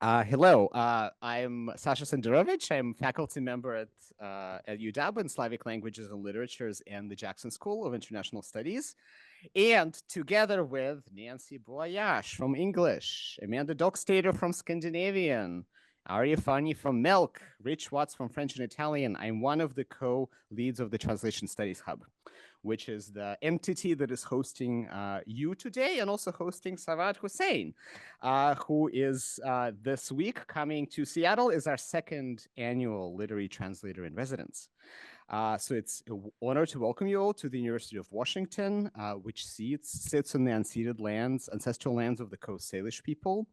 Hello, I'm Sasha Senderovich. I'm faculty member at UW in Slavic Languages and Literatures and the Jackson School of International Studies. And together with Nancy Boyash from English, Amanda Dockstader from Scandinavian, Arya Fani from Milk, Rich Watts from French and Italian, I'm one of the co-leads of the Translation Studies Hub, which is the entity that is hosting you today and also hosting Sawad Hussain, who is this week coming to Seattle, is our second annual literary translator in residence. So it's an honor to welcome you all to the University of Washington, which sits on the unceded lands, ancestral lands of the Coast Salish people,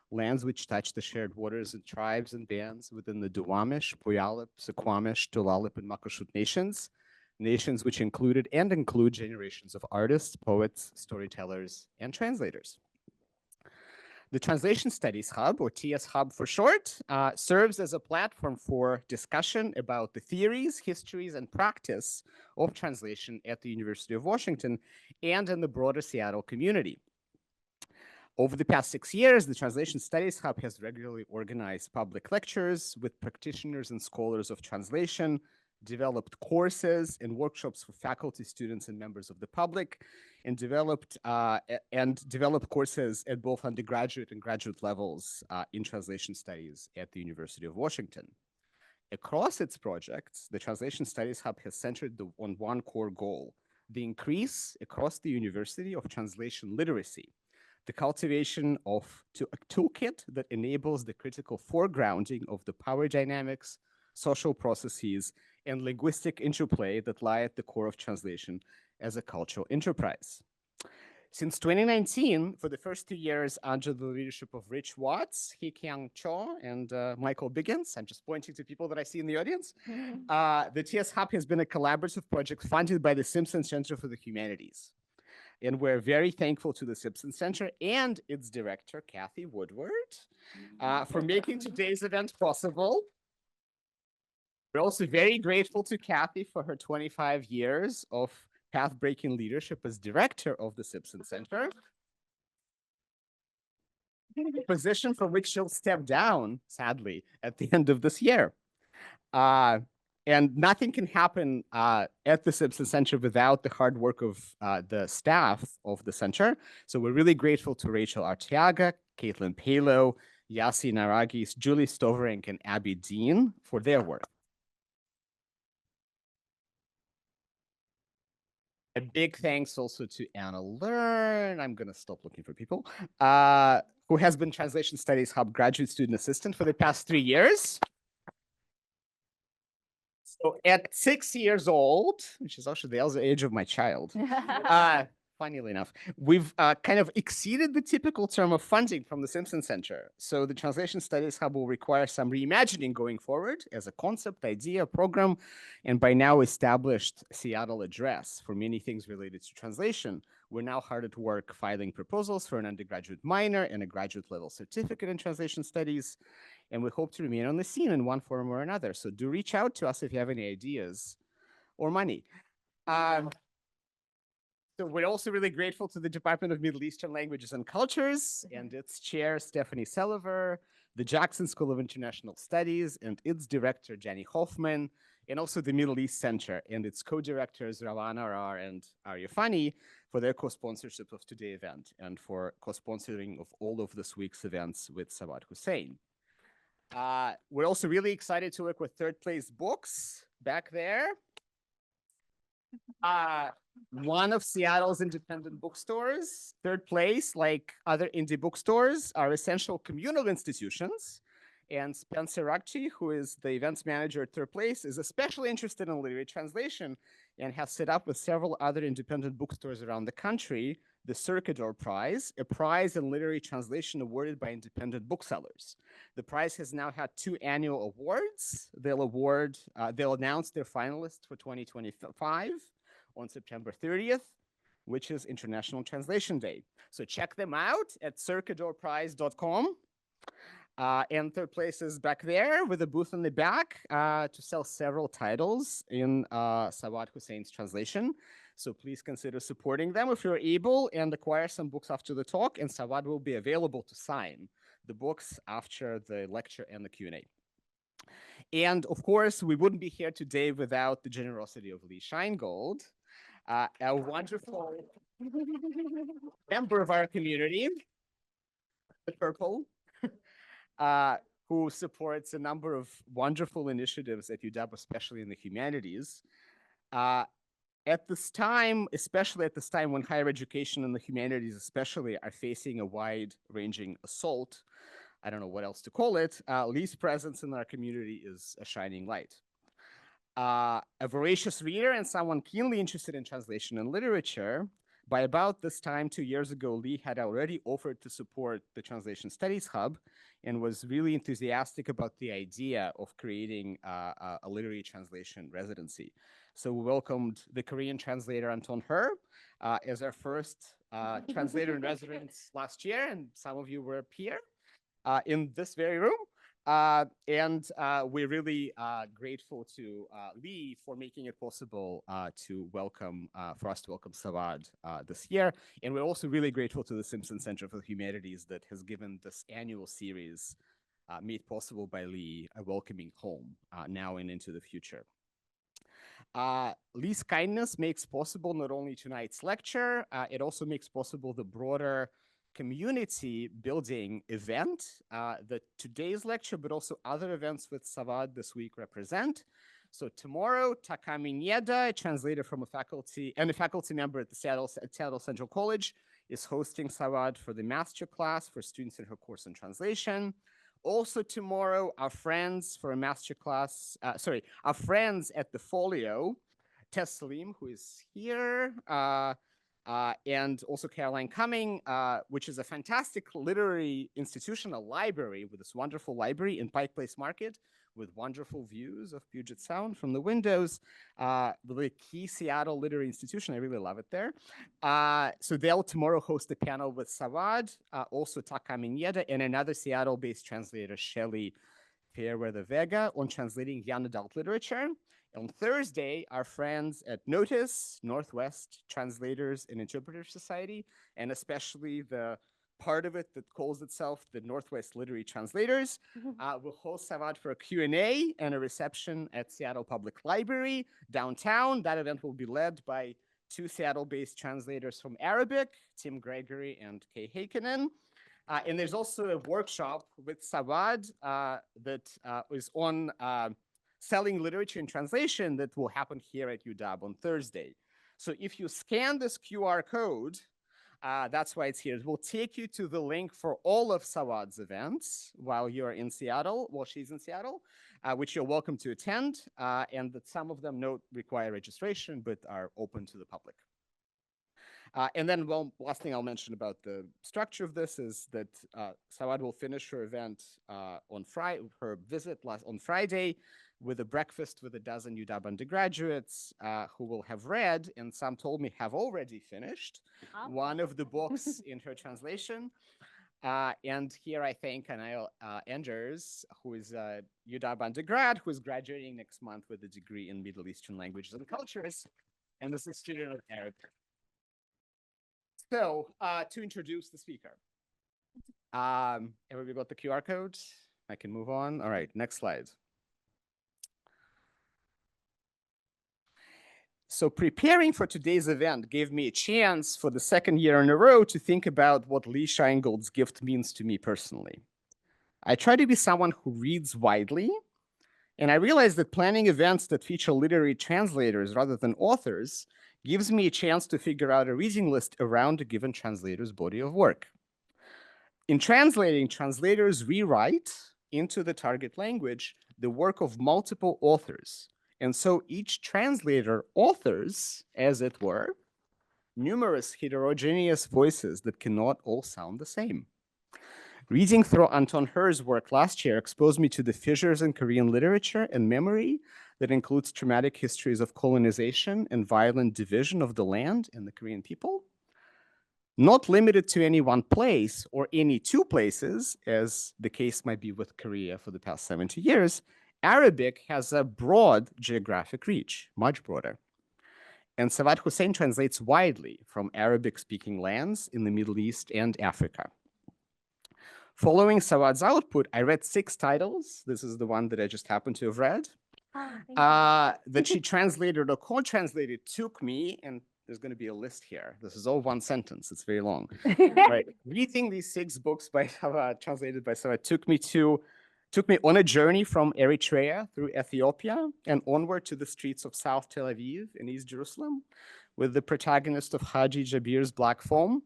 lands which touch the shared waters and tribes and bands within the Duwamish, Puyallup, Suquamish, Tulalip, and Muckleshoot nations, nations which included and include generations of artists, poets, storytellers, and translators. The Translation Studies Hub, or TS Hub for short, serves as a platform for discussion about the theories, histories, and practice of translation at the University of Washington and in the broader Seattle community. Over the past 6 years, the Translation Studies Hub has regularly organized public lectures with practitioners and scholars of translation, developed courses and workshops for faculty, students, and members of the public, and developed courses at both undergraduate and graduate levels in translation studies at the University of Washington. Across its projects, the Translation Studies Hub has centered on one core goal: the increase across the university of translation literacy, the cultivation of a toolkit that enables the critical foregrounding of the power dynamics, social processes, and linguistic interplay that lie at the core of translation as a cultural enterprise. Since 2019, for the first 2 years under the leadership of Rich Watts, Hee-Kyung Cho, and Michael Biggins, I'm just pointing to people that I see in the audience, the TS Hub has been a collaborative project funded by the Simpson Center for the Humanities. And we're very thankful to the Simpson Center and its director, Kathy Woodward, for making today's event possible. We're also very grateful to Kathy for her 25 years of path-breaking leadership as director of the Simpson Center, a position from which she'll step down, sadly, at the end of this year. And nothing can happen at the Simpson Center without the hard work of the staff of the center. So we're really grateful to Rachel Arteaga, Caitlin Palo, Yasi Naragis, Julie Stoverink, and Abby Dean for their work. A big thanks also to Anna Learn. I'm going to stop looking for people. Who has been Translation Studies Hub graduate student assistant for the past 3 years. So at 6 years old, which is actually the age of my child, funnily enough, we've kind of exceeded the typical term of funding from the Simpson Center. So the Translation Studies Hub will require some reimagining going forward as a concept, idea, program, and by now established Seattle address for many things related to translation. We're now hard at work filing proposals for an undergraduate minor and a graduate level certificate in translation studies. And we hope to remain on the scene in one form or another. So do reach out to us if you have any ideas or money. So we're also really grateful to the Department of Middle Eastern Languages and Cultures and its chair, Stephanie Selliver, the Jackson School of International Studies and its director, Jenny Hoffman, and also the Middle East Center and its co-directors, Rawan Arar and Arya Fani, for their co-sponsorship of today's event and for co-sponsoring of all of this week's events with Sawad Hussain. We're also really excited to work with Third Place Books back there. One of Seattle's independent bookstores. Third Place, like other indie bookstores, are essential communal institutions. And Spencer Rugchi, who is the events manager at Third Place, is especially interested in literary translation and has set up with several other independent bookstores around the country the Circador Prize, a prize in literary translation awarded by independent booksellers. The prize has now had 2 annual awards. They'll announce their finalists for 2025 on September 30th, which is International Translation Day. So check them out at circadorprize.com. And Third Place is back there with a booth in the back to sell several titles in Sawad Hussain's translation. So please consider supporting them if you're able and acquire some books after the talk, and Sawad will be available to sign the books after the lecture and the Q&A. And of course, we wouldn't be here today without the generosity of Lee Scheingold, a wonderful member of our community, the Purple, who supports a number of wonderful initiatives at UW, especially in the humanities. At this time, especially at this time when higher education and the humanities especially are facing a wide-ranging assault, I don't know what else to call it, Lee's presence in our community is a shining light. A voracious reader and someone keenly interested in translation and literature, by about this time 2 years ago, Lee had already offered to support the Translation Studies Hub and was really enthusiastic about the idea of creating a literary translation residency. So we welcomed the Korean translator Anton Her as our first translator in residence last year, and some of you were here in this very room. And we're really grateful to Lee for making it possible for us to welcome Sawad this year. And we're also really grateful to the Simpson Center for the Humanities that has given this annual series made possible by Lee a welcoming home now and into the future. Lee's kindness makes possible not only tonight's lecture, it also makes possible the broader community building event that today's lecture, but also other events with Sawad this week represent. So tomorrow, Takami Nieda, a translator from a faculty member at the Seattle Central College, is hosting Sawad for the master class for students in her course in translation. Also tomorrow, our friends for a master class, our friends at the Folio, Tess Salim, who is here, and also Caroline Cumming, which is a fantastic literary institution, a library with this wonderful library in Pike Place Market with wonderful views of Puget Sound from the windows. The key Seattle literary institution, I really love it there. So they'll tomorrow host a panel with Sawad, also Takami Nieda, and another Seattle-based translator, Shelley Fairweather Vega, on translating young adult literature. On Thursday, our friends at Notice, Northwest Translators and Interpreters Society, and especially the part of it that calls itself the Northwest Literary Translators, will host Sawad for a Q&A and a reception at Seattle Public Library downtown. That event will be led by two Seattle-based translators from Arabic, Tim Gregory and Kay Heikkinen. And there's also a workshop with Sawad that is on selling literature and translation that will happen here at UW on Thursday. So if you scan this QR code, that's why it's here. It will take you to the link for all of Sawad's events while you're in Seattle, while she's in Seattle, which you're welcome to attend, and that some of them don't require registration, but are open to the public. And then, well, last thing I'll mention about the structure of this is that Sawad will finish her event on Friday, her visit on Friday, with a breakfast with a dozen UW undergraduates who will have read, and some told me have already finished, one of the books in her translation. And here I thank Anael Enders, who is a UW undergrad, who is graduating next month with a degree in Middle Eastern languages and cultures, and is a student of Arabic. So to introduce the speaker. Everybody got the QR code? I can move on. All right, next slide. So preparing for today's event gave me a chance for the second year in a row to think about what Lee Scheingold's gift means to me personally. I try to be someone who reads widely, and I realized that planning events that feature literary translators rather than authors gives me a chance to figure out a reading list around a given translator's body of work. In translating, translators rewrite into the target language the work of multiple authors. And so each translator authors, as it were, numerous heterogeneous voices that cannot all sound the same. Reading through Anton Her's work last year exposed me to the fissures in Korean literature and memory that includes traumatic histories of colonization and violent division of the land and the Korean people. Not limited to any one place or any two places, as the case might be with Korea for the past 70 years, Arabic has a broad geographic reach, much broader. And Sawad Hussain translates widely from Arabic-speaking lands in the Middle East and Africa. Following Sawad's output, I read 6 titles. This is the one that I just happened to have read. That she translated or co-translated took me, and there's going to be a list here. This is all one sentence. It's very long. Right. Reading these 6 books by Sawad, translated by Sawad, took me on a journey from Eritrea through Ethiopia and onward to the streets of South Tel Aviv in East Jerusalem, with the protagonist of Haji Jabir's Black Foam,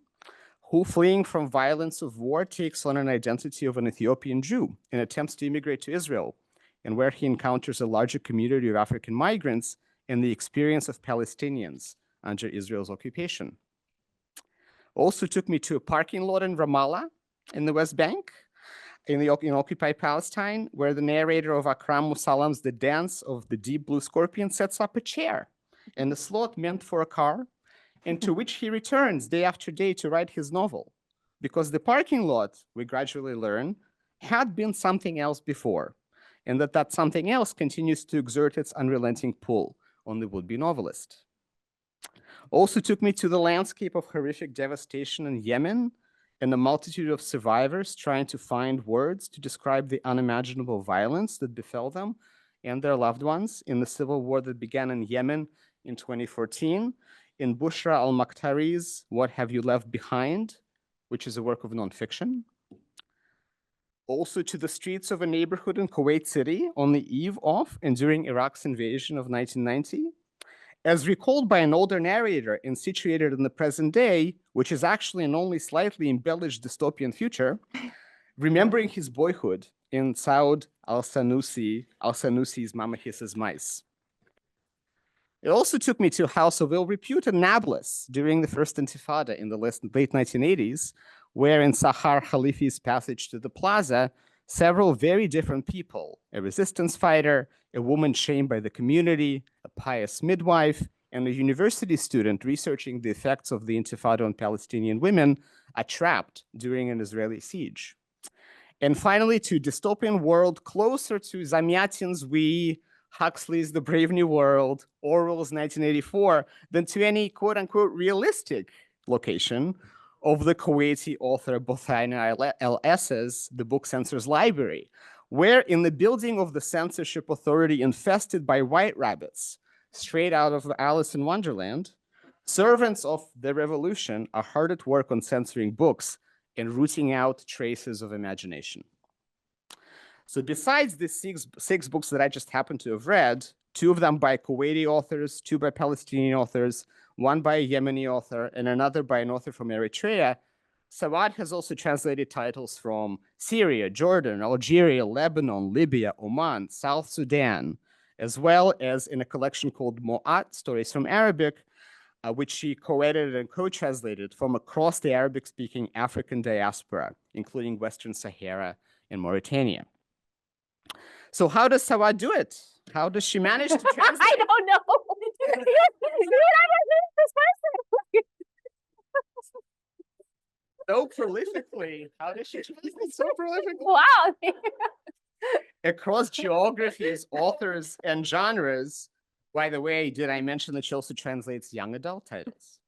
who, fleeing from violence of war, takes on an identity of an Ethiopian Jew and attempts to immigrate to Israel, and where he encounters a larger community of African migrants and the experience of Palestinians under Israel's occupation. Also took me to a parking lot in Ramallah in the West Bank, in occupied Palestine, where the narrator of Akram Musallam's The Dance of the Deep Blue Scorpion sets up a chair and a slot meant for a car, and to which he returns day after day to write his novel, because the parking lot, we gradually learn, had been something else before, and that something else continues to exert its unrelenting pull on the would-be novelist. Also took me to the landscape of horrific devastation in Yemen and the multitude of survivors trying to find words to describe the unimaginable violence that befell them and their loved ones in the civil war that began in Yemen in 2014, in Bushra al-Makhtari's What Have You Left Behind, which is a work of nonfiction. Also to the streets of a neighborhood in Kuwait City on the eve of and during Iraq's invasion of 1990, as recalled by an older narrator and situated in the present day, which is actually an only slightly embellished dystopian future, remembering his boyhood in Saud al-Sanusi's Mama Hisses Mice. It also took me to a house of ill repute in Nablus during the first Intifada in the late 1980s, where in Sahar Khalifi's Passage to the Plaza, several very different people, a resistance fighter, a woman shamed by the community, a pious midwife, and a university student researching the effects of the Intifada on Palestinian women, are trapped during an Israeli siege. And finally, to a dystopian world closer to Zamyatin's We, Huxley's The Brave New World, Orwell's 1984, than to any quote-unquote realistic location of the Kuwaiti author Bothaina El-Ess's The Book Censor's Library, where in the building of the censorship authority infested by white rabbits, straight out of Alice in Wonderland, servants of the revolution are hard at work on censoring books and rooting out traces of imagination. So besides the six books that I just happened to have read, 2 of them by Kuwaiti authors, 2 by Palestinian authors, 1 by a Yemeni author, and another by an author from Eritrea, Sawad has also translated titles from Syria, Jordan, Algeria, Lebanon, Libya, Oman, South Sudan, as well as in a collection called Mo'at, Stories from Arabic, which she co-edited and co-translated from across the Arabic-speaking African diaspora, including Western Sahara and Mauritania. So how does Sawad do it? How does she manage to translate? I don't know. You never heard this person. So prolifically. How does she translate so prolifically? Wow. Across geographies, authors, and genres. By the way, did I mention that she also translates young adult titles?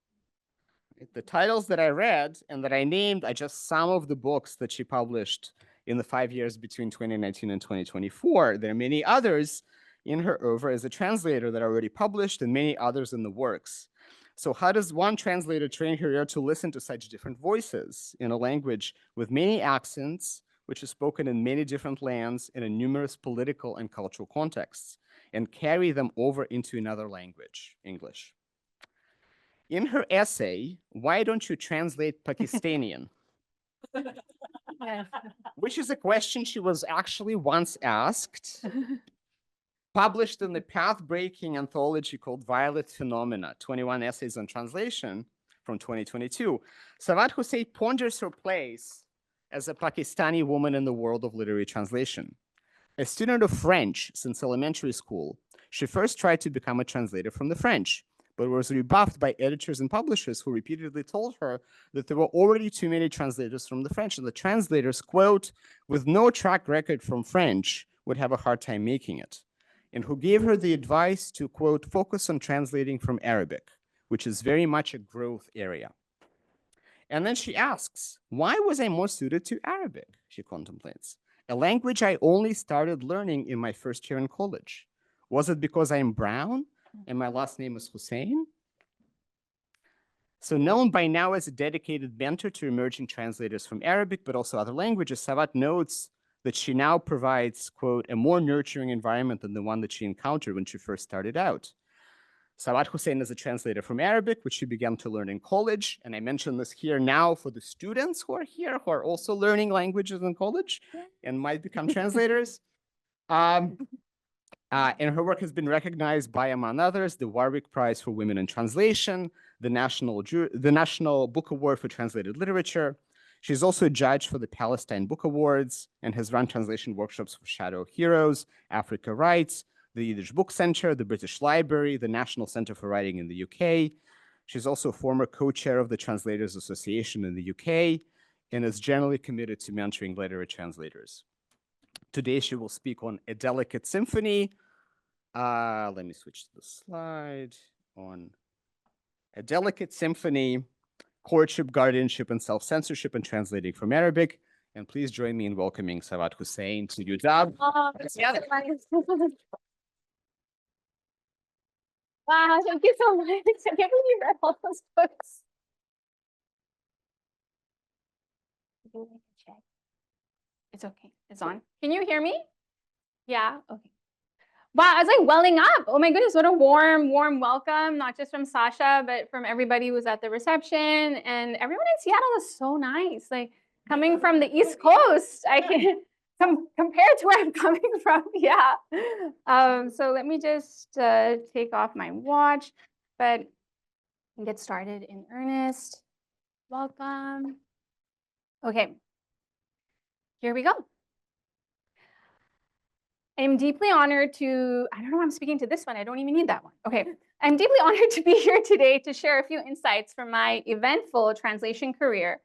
The titles that I read and that I named are just some of the books that she published in the 5 years between 2019 and 2024. There are many others in her oeuvre as a translator that are already published and many others in the works. So how does one translator train her ear to listen to such different voices in a language with many accents, which is spoken in many different lands and in numerous political and cultural contexts, and carry them over into another language, English? In her essay, Why Don't You Translate Pakistani? Which is a question she was actually once asked, published in the path-breaking anthology called Violet Phenomena, 21 Essays on Translation from 2022, Sawad Hussain ponders her place as a Pakistani woman in the world of literary translation. A student of French since elementary school, she first tried to become a translator from the French, but was rebuffed by editors and publishers who repeatedly told her that there were already too many translators from the French, and the translators, quote, with no track record from French, would have a hard time making it, and who gave her the advice to, quote, focus on translating from Arabic, which is very much a growth area. And then she asks, why was I more suited to Arabic? she contemplates. A language I only started learning in my first year in college. Was it because I am brown and my last name is Hussain? So known by now as a dedicated mentor to emerging translators from Arabic, but also other languages, Sawad notes that she now provides, quote, a more nurturing environment than the one that she encountered when she first started out. Sawad Hussain is a translator from Arabic, which she began to learn in college. And I mention this here now for the students who are here, who are also learning languages in college and might become translators. And her work has been recognized by, among others, the Warwick Prize for Women in Translation, the National Book Award for Translated Literature. She's also a judge for the Palestine Book Awards and has run translation workshops for Shadow Heroes, Africa Writes, the Yiddish Book Center, the British Library, the National Center for Writing in the UK. She's also a former co-chair of the Translators Association in the UK and is generally committed to mentoring literate translators. Today, she will speak on A Delicate Symphony. Let me switch to the slide on A Delicate Symphony, Courtship, Guardianship, and Self-Censorship, and Translating from Arabic. And please join me in welcoming Sawad Hussain to UW. Wow, thank you so much. I can't believe you read all those books. Check. It's okay. It's on. Can you hear me? Yeah. Okay. Wow, I was like welling up. Oh my goodness, what a warm, warm welcome, not just from Sasha, but from everybody who was at the reception. And everyone in Seattle is so nice. Like coming from the East Coast, I can compared to where I'm coming from. Yeah. So let me just take off my watch, but get started in earnest. Welcome. Okay. Here we go. I'm deeply honored to, I don't know why I'm speaking to this one. I don't even need that one. Okay. I'm deeply honored to be here today to share a few insights from my eventful translation career,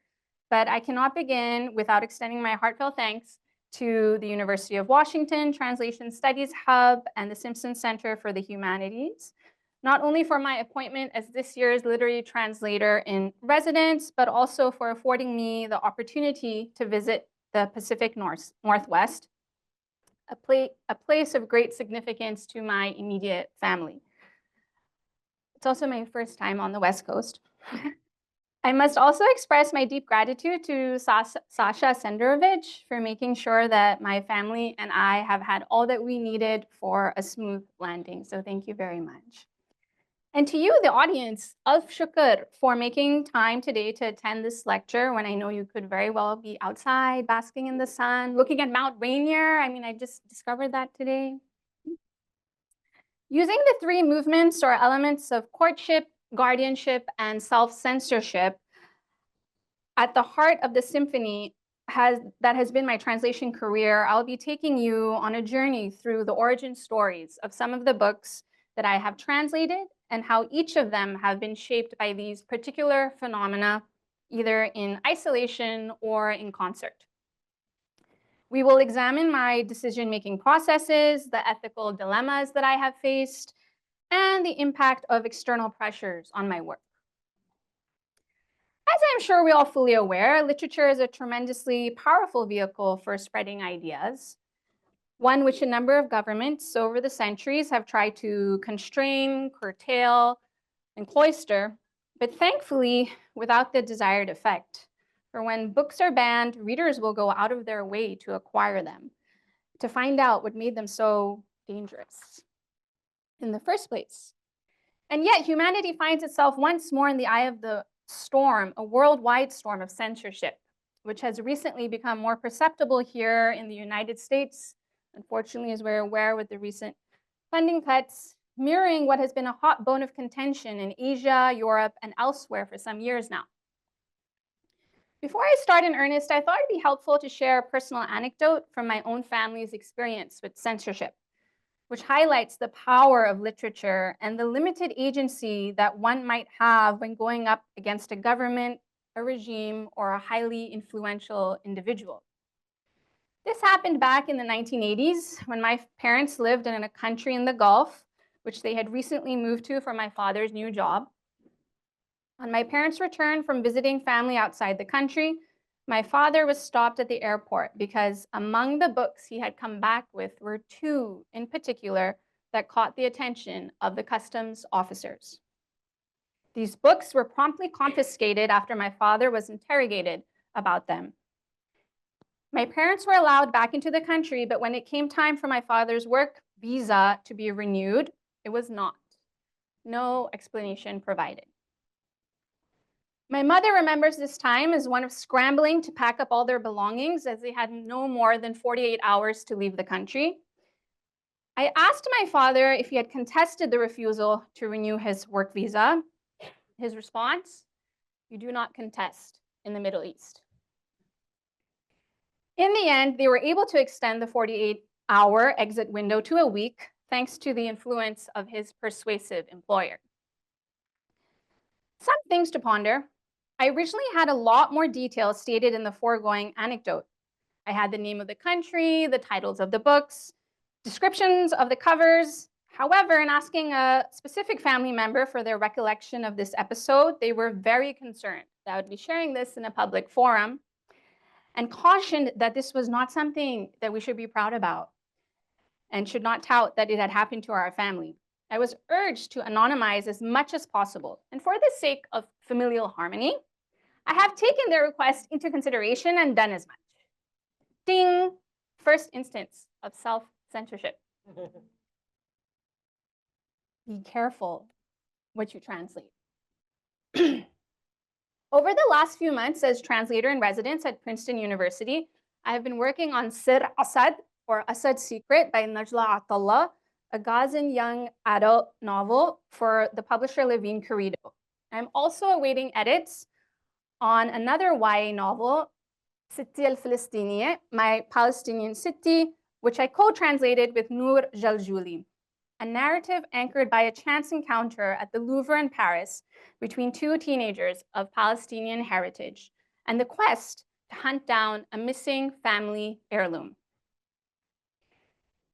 but I cannot begin without extending my heartfelt thanks to the University of Washington Translation Studies Hub and the Simpson Center for the Humanities, not only for my appointment as this year's literary translator in residence, but also for affording me the opportunity to visit the Pacific Northwest, a place of great significance to my immediate family. It's also my first time on the West Coast. I must also express my deep gratitude to Sasha Senderovich for making sure that my family and I have had all that we needed for a smooth landing. So thank you very much. And to you, the audience, Alf Shukr for making time today to attend this lecture when I know you could very well be outside, basking in the sun, looking at Mount Rainier. I mean, I just discovered that today. Using the three movements or elements of courtship, guardianship, and self-censorship at the heart of the symphony that has been my translation career, I'll be taking you on a journey through the origin stories of some of the books that I have translated and how each of them have been shaped by these particular phenomena, either in isolation or in concert. We will examine my decision-making processes, the ethical dilemmas that I have faced, and the impact of external pressures on my work. As I'm sure we're all fully aware, literature is a tremendously powerful vehicle for spreading ideas, one which a number of governments over the centuries have tried to constrain, curtail, and cloister, but thankfully without the desired effect. For when books are banned, readers will go out of their way to acquire them, to find out what made them so dangerous in the first place. And yet humanity finds itself once more in the eye of the storm, a worldwide storm of censorship, which has recently become more perceptible here in the United States, unfortunately, as we're aware with the recent funding cuts, mirroring what has been a hot bone of contention in Asia, Europe, and elsewhere for some years now. Before I start in earnest, I thought it'd be helpful to share a personal anecdote from my own family's experience with censorship, which highlights the power of literature and the limited agency that one might have when going up against a government, a regime, or a highly influential individual. This happened back in the 1980s when my parents lived in a country in the Gulf, which they had recently moved to for my father's new job. On my parents' return from visiting family outside the country, My father was stopped at the airport because among the books he had come back with were two in particular that caught the attention of the customs officers. These books were promptly confiscated after my father was interrogated about them. My parents were allowed back into the country, but when it came time for my father's work visa to be renewed, it was not. No explanation provided. My mother remembers this time as one of scrambling to pack up all their belongings as they had no more than 48 hours to leave the country. I asked my father if he had contested the refusal to renew his work visa. His response, "You do not contest in the Middle East." In the end, they were able to extend the 48-hour exit window to a week, thanks to the influence of his persuasive employer. Some things to ponder. I originally had a lot more details stated in the foregoing anecdote. I had the name of the country, the titles of the books, descriptions of the covers. However, in asking a specific family member for their recollection of this episode, they were very concerned that I would be sharing this in a public forum and cautioned that this was not something that we should be proud about and should not tout that it had happened to our family. I was urged to anonymize as much as possible. And for the sake of familial harmony, I have taken their request into consideration and done as much. Ding! First instance of self-censorship. Be careful what you translate. Over the last few months as translator in residence at Princeton University, I have been working on Sir Asad, or Asad's Secret by Najla Atallah, a Gazan young adult novel for the publisher Levine Corrido. I'm also awaiting edits on another YA novel, City al-Filistiniya, My Palestinian City, which I co-translated with Noor Jaljouli, a narrative anchored by a chance encounter at the Louvre in Paris between two teenagers of Palestinian heritage and the quest to hunt down a missing family heirloom.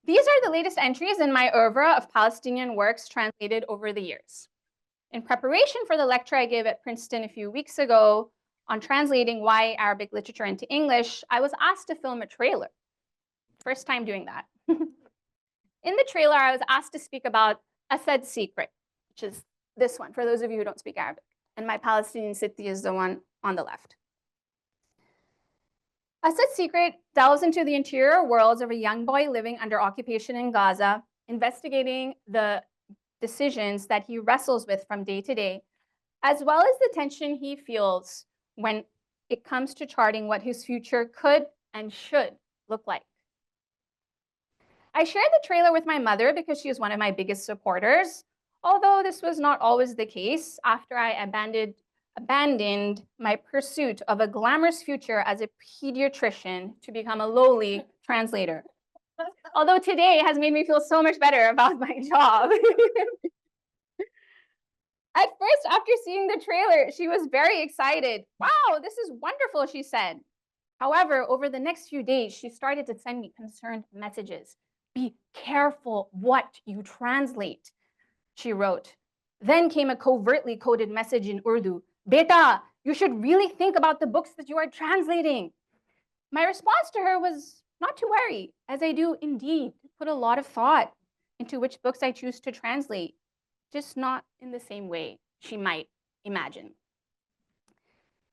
These are the latest entries in my oeuvre of Palestinian works translated over the years. In preparation for the lecture I gave at Princeton a few weeks ago on translating YA Arabic literature into English, I was asked to film a trailer. First time doing that. In the trailer, I was asked to speak about Asad's Secret, which is this one, for those of you who don't speak Arabic. And My Palestinian City is the one on the left. Asad's Secret delves into the interior worlds of a young boy living under occupation in Gaza, investigating the decisions that he wrestles with from day to day, as well as the tension he feels when it comes to charting what his future could and should look like. I shared the trailer with my mother because she is one of my biggest supporters, although this was not always the case after I abandoned my pursuit of a glamorous future as a pediatrician to become a lowly translator. Although today has made me feel so much better about my job. At first, after seeing the trailer, she was very excited. "Wow, this is wonderful," she said. However, over the next few days, she started to send me concerned messages. "Be careful what you translate," she wrote. Then came a covertly coded message in Urdu. "Beta, you should really think about the books that you are translating." My response to her was not to worry, as I do indeed put a lot of thought into which books I choose to translate, just not in the same way she might imagine.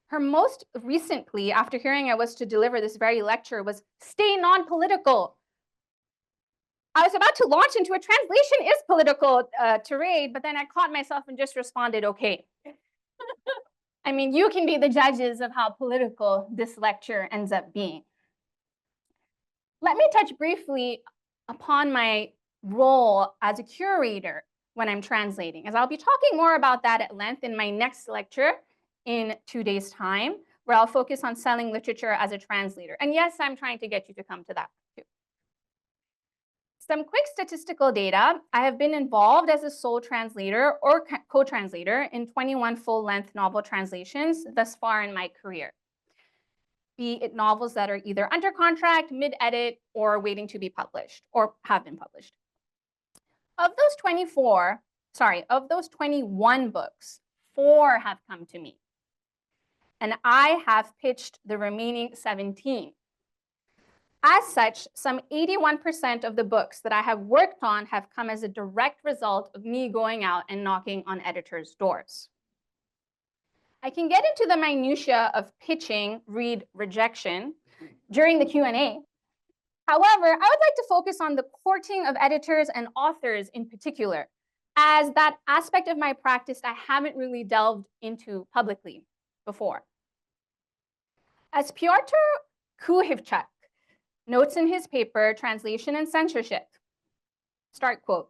Her most recent plea after hearing I was to deliver this very lecture was, "Stay non-political." I was about to launch into a translation is political tirade, but then I caught myself and just responded, "Okay." I mean, you can be the judges of how political this lecture ends up being. Let me touch briefly upon my role as a curator when I'm translating, as I'll be talking more about that at length in my next lecture in 2 days' time, where I'll focus on selling literature as a translator. And yes, I'm trying to get you to come to that too. Some quick statistical data. I have been involved as a sole translator or co-translator in 21 full-length novel translations thus far in my career, be it novels that are either under contract, mid-edit, or waiting to be published, or have been published. Of those 21 books, 4 have come to me. and I have pitched the remaining 17. As such, some 81% of the books that I have worked on have come as a direct result of me going out and knocking on editors' doors. I can get into the minutiae of pitching, read rejection, during the Q&A. However, I would like to focus on the courting of editors and authors in particular, as that aspect of my practice I haven't really delved into publicly before. As Piotr Kuhivchuk notes in his paper, Translation and Censorship, start quote,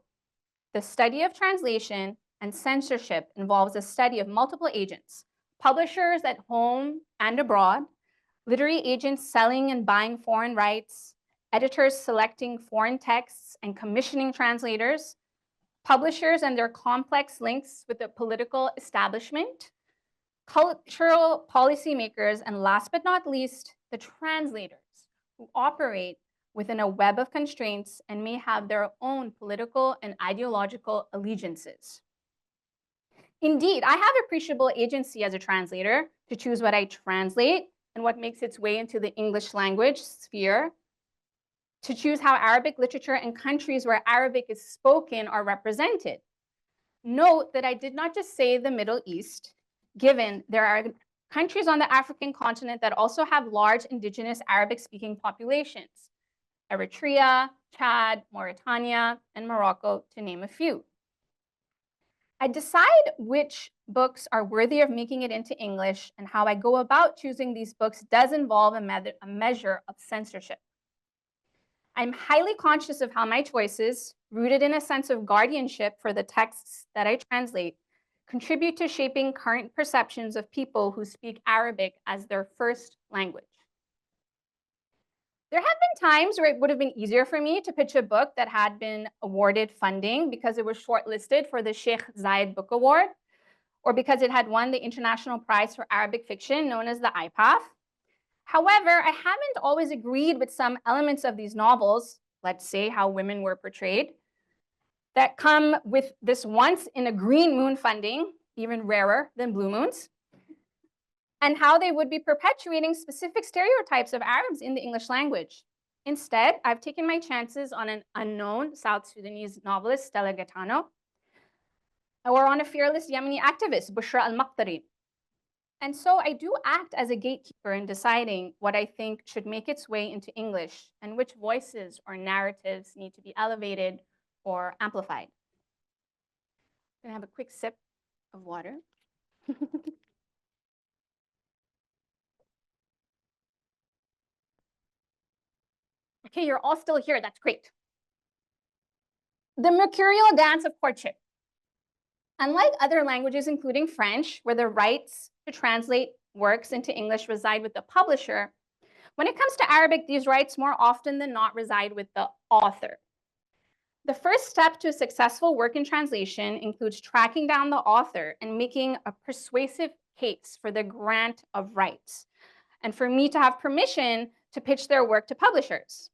"The study of translation and censorship involves a study of multiple agents, publishers at home and abroad, literary agents selling and buying foreign rights, editors selecting foreign texts and commissioning translators, publishers and their complex links with the political establishment, cultural policymakers, and last but not least, the translators who operate within a web of constraints and may have their own political and ideological allegiances. Indeed, I have appreciable agency as a translator to choose what I translate and what makes its way into the English language sphere, to choose how Arabic literature and countries where Arabic is spoken are represented. Note that I did not just say the Middle East, given there are countries on the African continent that also have large indigenous Arabic-speaking populations: Eritrea, Chad, Mauritania, and Morocco, to name a few. I decide which books are worthy of making it into English, and how I go about choosing these books does involve a measure of censorship. I'm highly conscious of how my choices, rooted in a sense of guardianship for the texts that I translate, contribute to shaping current perceptions of people who speak Arabic as their first language. There have been times where it would have been easier for me to pitch a book that had been awarded funding because it was shortlisted for the Sheikh Zayed Book Award, or because it had won the International Prize for Arabic Fiction known as the IPAF. However, I haven't always agreed with some elements of these novels, let's say how women were portrayed, that come with this once in a green moon funding, even rarer than blue moons, and how they would be perpetuating specific stereotypes of Arabs in the English language. Instead, I've taken my chances on an unknown South Sudanese novelist, Stella Gaetano, or on a fearless Yemeni activist, Bushra al-Maqtari. And so I do act as a gatekeeper in deciding what I think should make its way into English and which voices or narratives need to be elevated or amplified. I'm gonna have a quick sip of water. Okay, you're all still here, that's great. The mercurial dance of courtship. Unlike other languages, including French, where the rights to translate works into English reside with the publisher, when it comes to Arabic, these rights more often than not reside with the author. The first step to a successful work in translation includes tracking down the author and making a persuasive case for the grant of rights, and for me to have permission to pitch their work to publishers.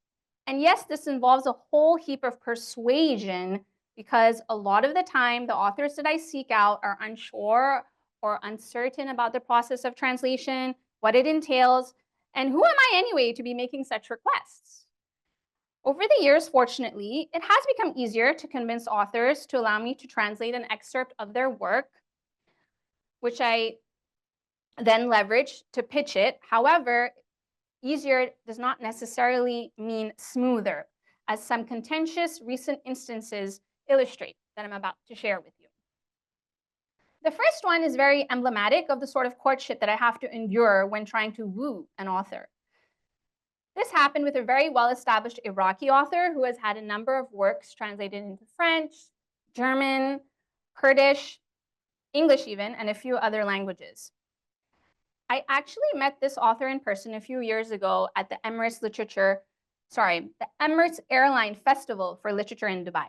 And yes, this involves a whole heap of persuasion, because a lot of the time, the authors that I seek out are unsure or uncertain about the process of translation, what it entails, and who am I anyway to be making such requests? Over the years, fortunately, it has become easier to convince authors to allow me to translate an excerpt of their work, which I then leverage to pitch it. However, easier does not necessarily mean smoother, as some contentious recent instances illustrate that I'm about to share with you. The first one is very emblematic of the sort of courtship that I have to endure when trying to woo an author. This happened with a very well-established Iraqi author who has had a number of works translated into French, German, Kurdish, English even, and a few other languages. I actually met this author in person a few years ago at the Emirates Airline Festival for Literature in Dubai.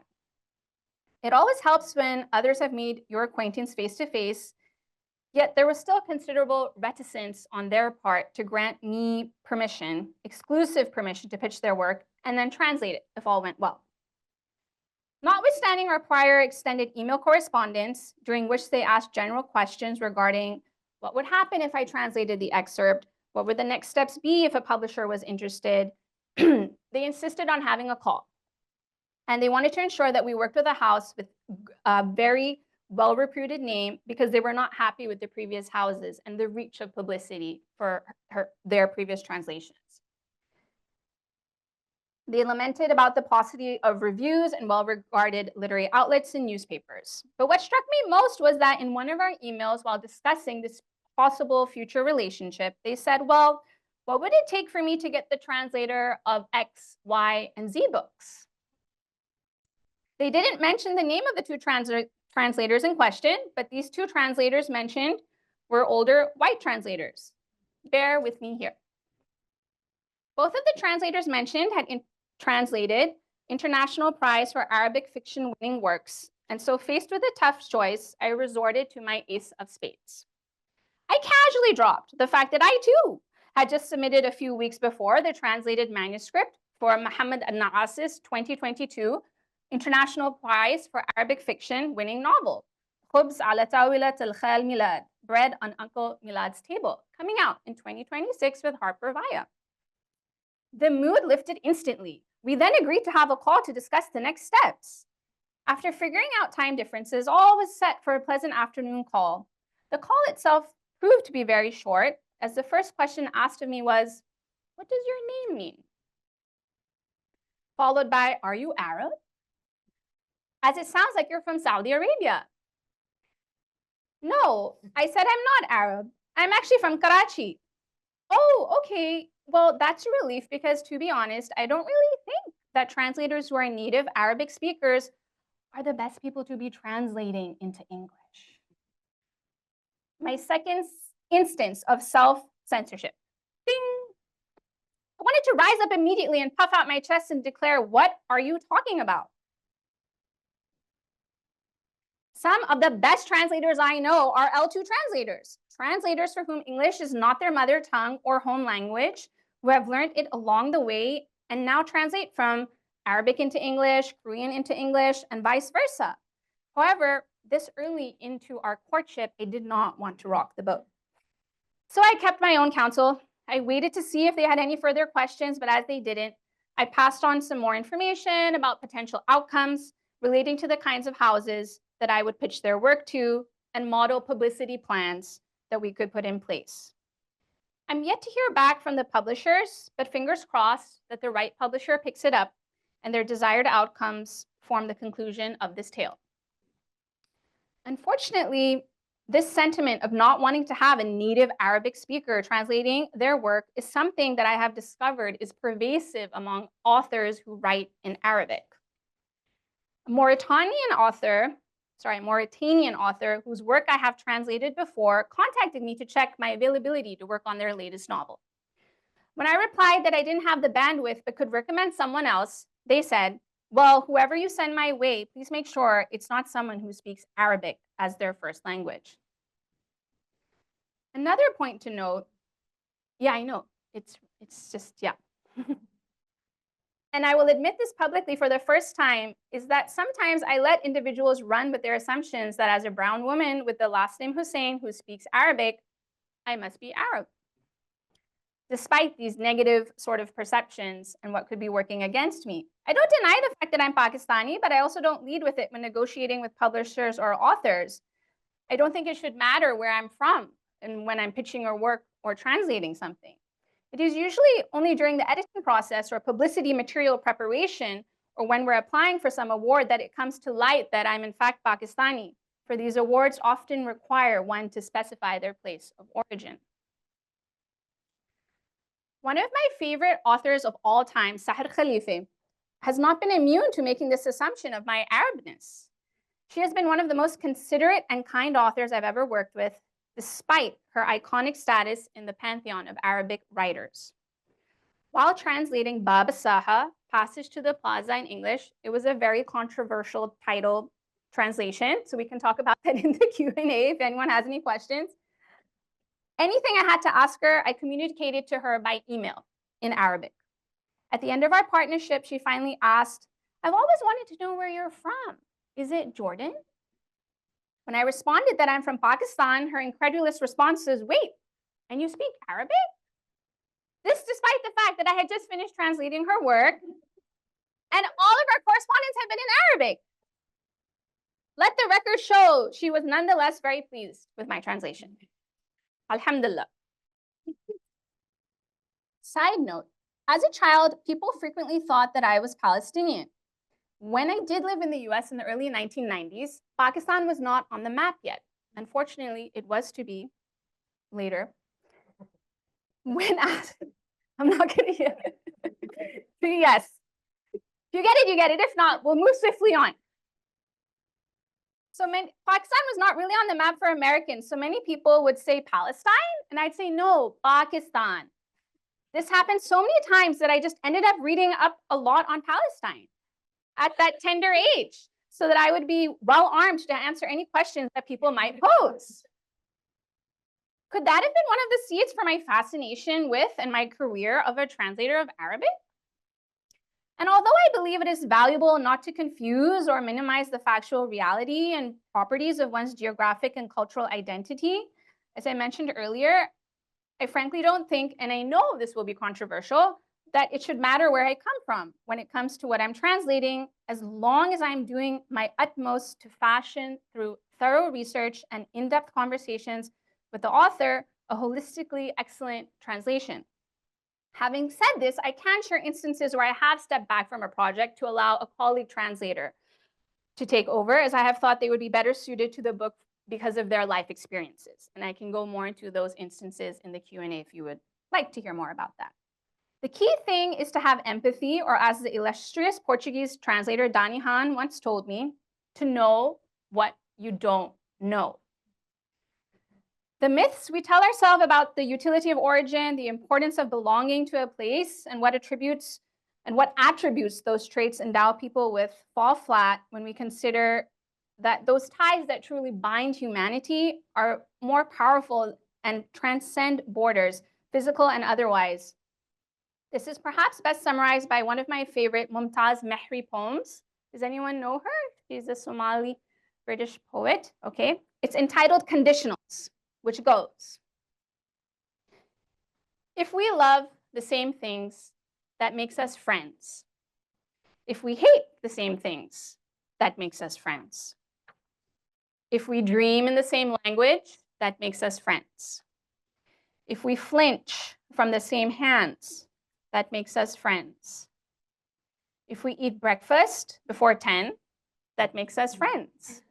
It always helps when others have made your acquaintance face-to-face, yet there was still considerable reticence on their part to grant me permission, exclusive permission, to pitch their work and then translate it if all went well. Notwithstanding our prior extended email correspondence, during which they asked general questions regarding What would happen if I translated the excerpt? What would the next steps be if a publisher was interested? They insisted on having a call. And they wanted to ensure that we worked with a house with a very well-reputed name because they were not happy with the previous houses and the reach of publicity for their previous translations. They lamented about the paucity of reviews and well-regarded literary outlets and newspapers. But what struck me most was that in one of our emails, while discussing this possible future relationship, they said, well, what would it take for me to get the translator of X, Y, and Z books? They didn't mention the name of the two translators in question, but these two translators mentioned were older white translators. Bear with me here. Both of the translators mentioned had translated International Prize for Arabic fiction winning works, and so faced with a tough choice, I resorted to my ace of spades. I casually dropped the fact that I too had just submitted a few weeks before the translated manuscript for Muhammad al-Na'as's 2022 International Prize for Arabic Fiction winning novel, Khubz ala tawilat al-khal milad, Bread on Uncle Milad's Table, coming out in 2026 with Harper Via. The mood lifted instantly. We then agreed to have a call to discuss the next steps. After figuring out time differences, all was set for a pleasant afternoon call. The call itself proved to be very short, as the first question asked of me was, "What does your name mean?" Followed by, "Are you Arab?" As it sounds like you're from Saudi Arabia. No, I said I'm not Arab. I'm actually from Karachi. Oh, okay. Well, that's a relief because, to be honest, I don't really think that translators who are native Arabic speakers are the best people to be translating into English. My second instance of self-censorship. Ding! I wanted to rise up immediately and puff out my chest and declare, what are you talking about? Some of the best translators I know are L2 translators, translators for whom English is not their mother tongue or home language, who have learned it along the way and now translate from Arabic into English, Korean into English, and vice versa. However, this early into our courtship, I did not want to rock the boat. So I kept my own counsel. I waited to see if they had any further questions, but as they didn't, I passed on some more information about potential outcomes relating to the kinds of houses that I would pitch their work to and model publicity plans that we could put in place. I'm yet to hear back from the publishers, but fingers crossed that the right publisher picks it up and their desired outcomes form the conclusion of this tale. Unfortunately, this sentiment of not wanting to have a native Arabic speaker translating their work is something that I have discovered is pervasive among authors who write in Arabic. A Mauritanian author whose work I have translated before contacted me to check my availability to work on their latest novel. When I replied that I didn't have the bandwidth but could recommend someone else, they said, well, whoever you send my way, please make sure it's not someone who speaks Arabic as their first language. Another point to note, yeah, I know, it's just, yeah. And I will admit this publicly for the first time, is that sometimes I let individuals run with their assumptions that as a brown woman with the last name Hussain who speaks Arabic, I must be Arab. Despite these negative sort of perceptions and what could be working against me. I don't deny the fact that I'm Pakistani, but I also don't lead with it when negotiating with publishers or authors. I don't think it should matter where I'm from and when I'm pitching or work or translating something. It is usually only during the editing process or publicity material preparation or when we're applying for some award that it comes to light that I'm in fact Pakistani, for these awards often require one to specify their place of origin. One of my favorite authors of all time, Sahar Khalife, has not been immune to making this assumption of my Arabness. She has been one of the most considerate and kind authors I've ever worked with, despite her iconic status in the pantheon of Arabic writers. While translating Bab Saha, Passage to the Plaza in English, it was a very controversial title translation, so we can talk about that in the Q&A if anyone has any questions. Anything I had to ask her, I communicated to her by email in Arabic. At the end of our partnership, she finally asked, I've always wanted to know where you're from. Is it Jordan? When I responded that I'm from Pakistan, her incredulous response is, wait, and you speak Arabic? This despite the fact that I had just finished translating her work and all of our correspondence had been in Arabic. Let the record show she was nonetheless very pleased with my translation. Alhamdulillah. Side note, as a child, people frequently thought that I was Palestinian. When I did live in the US in the early 1990s, Pakistan was not on the map yet. Unfortunately, it was to be later. When asked, I'm not gonna hear it. Yes. If you get it, you get it. If not, we'll move swiftly on. So Pakistan was not really on the map for Americans. So many people would say Palestine, and I'd say, no, Pakistan. This happened so many times that I just ended up reading up a lot on Palestine at that tender age, so that I would be well armed to answer any questions that people might pose. Could that have been one of the seeds for my fascination with and my career of a translator of Arabic? And although I believe it is valuable not to confuse or minimize the factual reality and properties of one's geographic and cultural identity, as I mentioned earlier, I frankly don't think, and I know this will be controversial, that it should matter where I come from when it comes to what I'm translating, as long as I'm doing my utmost to fashion through thorough research and in-depth conversations with the author a holistically excellent translation. Having said this, I can share instances where I have stepped back from a project to allow a colleague translator to take over, as I have thought they would be better suited to the book because of their life experiences. And I can go more into those instances in the Q&A if you would like to hear more about that. The key thing is to have empathy, or as the illustrious Portuguese translator Dani Han once told me, to know what you don't know. The myths we tell ourselves about the utility of origin, the importance of belonging to a place, and what attributes those traits endow people with fall flat when we consider that those ties that truly bind humanity are more powerful and transcend borders, physical and otherwise. This is perhaps best summarized by one of my favorite Mumtaz Mehri poems. Does anyone know her? She's a Somali British poet. Okay. It's entitled Conditionals, which goes, if we love the same things, that makes us friends. If we hate the same things, that makes us friends. If we dream in the same language, that makes us friends. If we flinch from the same hands, that makes us friends. If we eat breakfast before 10, that makes us friends.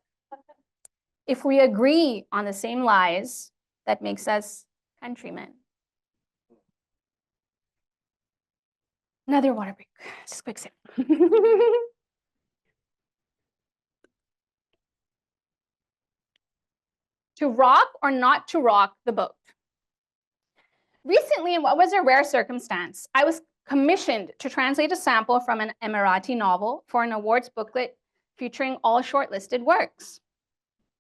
If we agree on the same lies, that makes us countrymen. Another water break, just a quick sip. To rock or not to rock the boat. Recently, in what was a rare circumstance, I was commissioned to translate a sample from an Emirati novel for an awards booklet featuring all shortlisted works.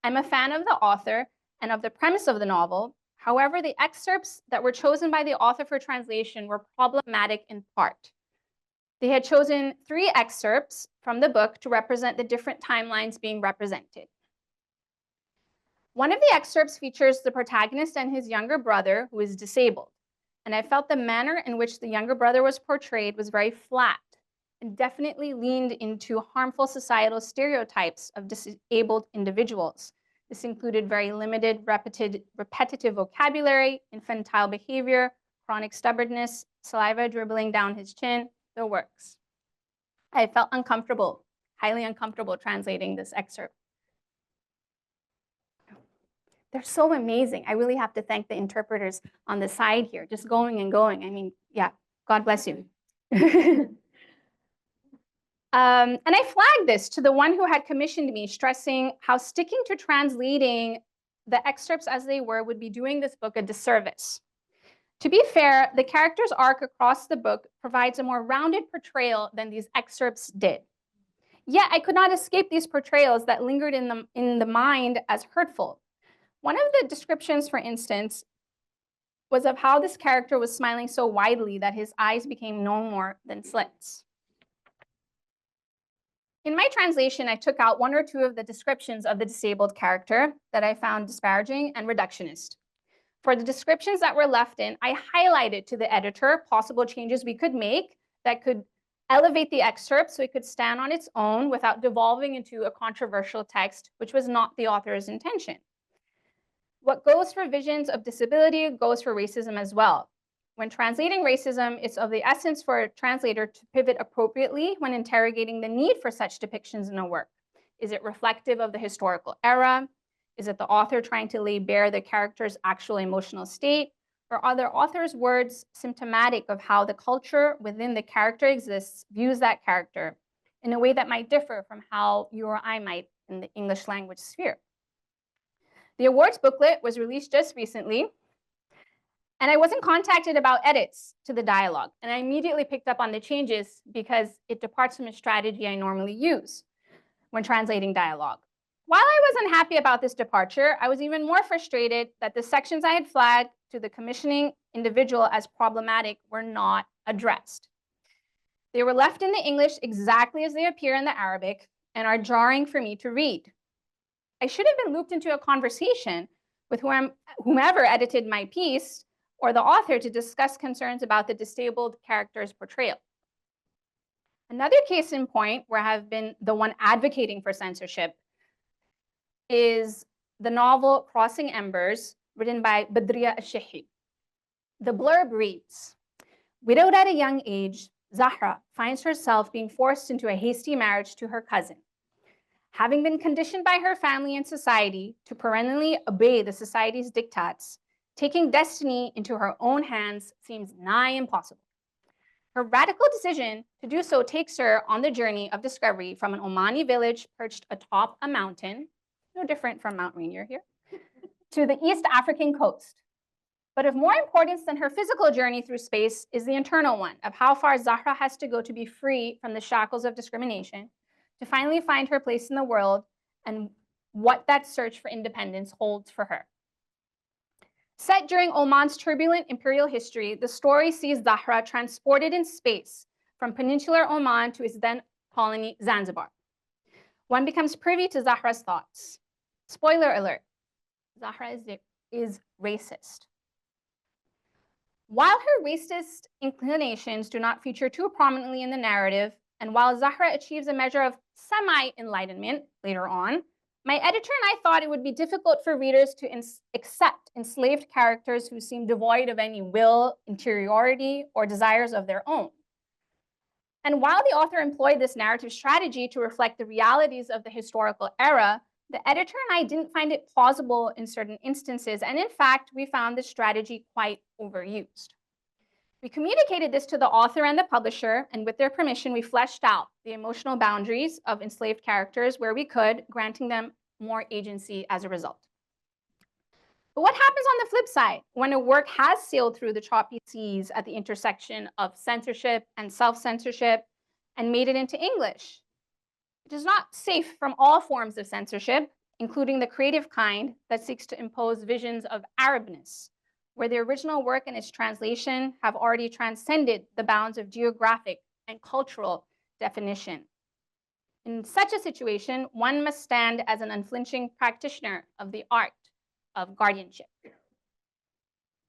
I'm a fan of the author and of the premise of the novel. However, the excerpts that were chosen by the author for translation were problematic in part. They had chosen 3 excerpts from the book to represent the different timelines being represented. One of the excerpts features the protagonist and his younger brother, who is disabled. And I felt the manner in which the younger brother was portrayed was very flat and definitely leaned into harmful societal stereotypes of disabled individuals. This included very limited, repetitive vocabulary, infantile behavior, chronic stubbornness, saliva dribbling down his chin, the works. I felt uncomfortable, highly uncomfortable translating this excerpt. They're so amazing. I really have to thank the interpreters on the side here, just going and going. I mean, yeah, God bless you. And I flagged this to the one who had commissioned me, stressing how sticking to translating the excerpts as they were would be doing this book a disservice. To be fair, the character's arc across the book provides a more rounded portrayal than these excerpts did. Yet I could not escape these portrayals that lingered in the mind as hurtful. One of the descriptions, for instance, was of how this character was smiling so widely that his eyes became no more than slits. In my translation, I took out one or two of the descriptions of the disabled character that I found disparaging and reductionist. For the descriptions that were left in, I highlighted to the editor possible changes we could make that could elevate the excerpt so it could stand on its own without devolving into a controversial text, which was not the author's intention. What goes for visions of disability goes for racism as well. When translating racism, it's of the essence for a translator to pivot appropriately when interrogating the need for such depictions in a work. Is it reflective of the historical era? Is it the author trying to lay bare the character's actual emotional state? Or are the author's words symptomatic of how the culture within the character exists, views that character in a way that might differ from how you or I might in the English language sphere? The awards booklet was released just recently, and I wasn't contacted about edits to the dialogue, and I immediately picked up on the changes because it departs from a strategy I normally use when translating dialogue. While I wasn't happy about this departure, I was even more frustrated that the sections I had flagged to the commissioning individual as problematic were not addressed. They were left in the English exactly as they appear in the Arabic and are jarring for me to read. I should have been looped into a conversation with whomever edited my piece or the author to discuss concerns about the disabled character's portrayal. Another case in point where I have been the one advocating for censorship is the novel Crossing Embers, written by Badriya Ashihi. The blurb reads, widowed at a young age, Zahra finds herself being forced into a hasty marriage to her cousin. Having been conditioned by her family and society to perennially obey the society's diktats, taking destiny into her own hands seems nigh impossible. Her radical decision to do so takes her on the journey of discovery from an Omani village perched atop a mountain, no different from Mount Rainier here, to the East African coast. But of more importance than her physical journey through space is the internal one of how far Zahra has to go to be free from the shackles of discrimination, to finally find her place in the world and what that search for independence holds for her. Set during Oman's turbulent imperial history, the story sees Zahra transported in space from peninsular Oman to its then colony Zanzibar. One becomes privy to Zahra's thoughts. Spoiler alert, Zahra is racist. While her racist inclinations do not feature too prominently in the narrative, and while Zahra achieves a measure of semi-enlightenment later on, my editor and I thought it would be difficult for readers to accept enslaved characters who seem devoid of any will, interiority, or desires of their own. And while the author employed this narrative strategy to reflect the realities of the historical era, the editor and I didn't find it plausible in certain instances, and in fact, we found this strategy quite overused. We communicated this to the author and the publisher, and with their permission, we fleshed out the emotional boundaries of enslaved characters where we could, granting them more agency as a result. But what happens on the flip side when a work has sailed through the choppy seas at the intersection of censorship and self-censorship and made it into English? It is not safe from all forms of censorship, including the creative kind that seeks to impose visions of Arabness, where the original work and its translation have already transcended the bounds of geographic and cultural definition. In such a situation, one must stand as an unflinching practitioner of the art of guardianship. This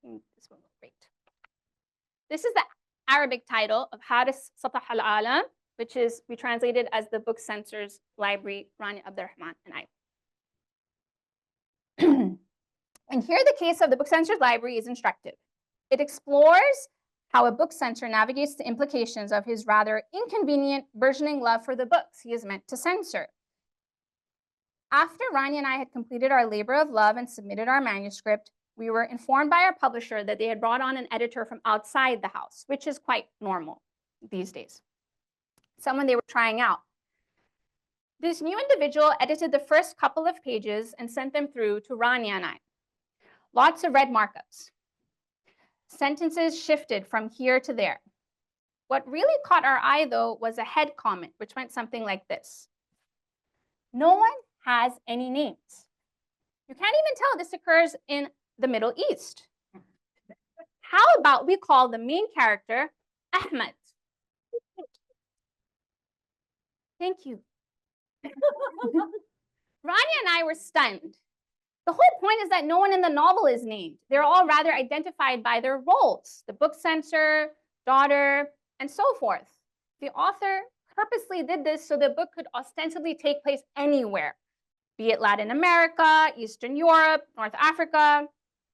one looks great. This is the Arabic title of Haris Satah al-Alam, which is, we translated as the Book Center's Library, Rania Abdurrahman and I. And here the case of the Book Censor's library is instructive. It explores how a book censor navigates the implications of his rather inconvenient burgeoning love for the books he is meant to censor. After Rania and I had completed our labor of love and submitted our manuscript, we were informed by our publisher that they had brought on an editor from outside the house, which is quite normal these days. Someone they were trying out. This new individual edited the first couple of pages and sent them through to Rania and I. Lots of red markups. Sentences shifted from here to there. What really caught our eye, though, was a head comment, which went something like this. No one has any names. You can't even tell this occurs in the Middle East. How about we call the main character Ahmed? Thank you. Rania and I were stunned. The whole point is that no one in the novel is named. They're all rather identified by their roles, the book censor, daughter, and so forth. The author purposely did this so the book could ostensibly take place anywhere, be it Latin America, Eastern Europe, North Africa.